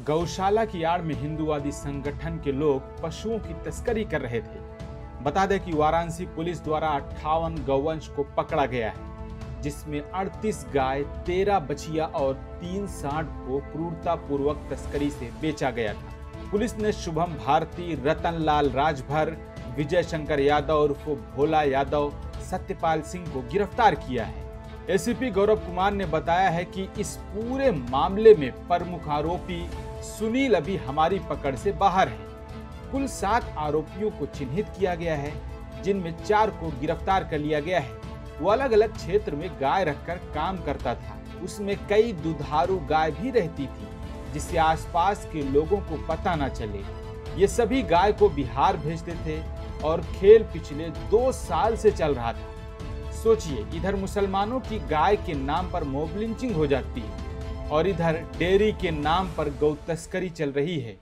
गौशाला की आड़ में हिंदूवादी संगठन के लोग पशुओं की तस्करी कर रहे थे। बता दें कि वाराणसी पुलिस द्वारा 58 गौवंश को पकड़ा गया है, जिसमें 38 गाय, 13 बछिया और 3 सांड को क्रूरतापूर्वक तस्करी से बेचा गया था। पुलिस ने शुभम भारती, रतनलाल राजभर, विजय शंकर यादव उर्फ भोला यादव, सत्यपाल सिंह को गिरफ्तार किया है। एसीपी गौरव कुमार ने बताया है कि इस पूरे मामले में प्रमुख आरोपी सुनील अभी हमारी पकड़ से बाहर है। कुल 7 आरोपियों को चिन्हित किया गया है, जिनमें 4 को गिरफ्तार कर लिया गया है। वो अलग अलग क्षेत्र में गाय रखकर काम करता था। उसमें कई दुधारू गाय भी रहती थी, जिससे आसपास के लोगों को पता न चले। ये सभी गाय को बिहार भेजते थे और खेल पिछले 2 साल से चल रहा था। सोचिए, इधर मुसलमानों की गाय के नाम पर मॉब लिंचिंग हो जाती है और इधर डेयरी के नाम पर गौ तस्करी चल रही है।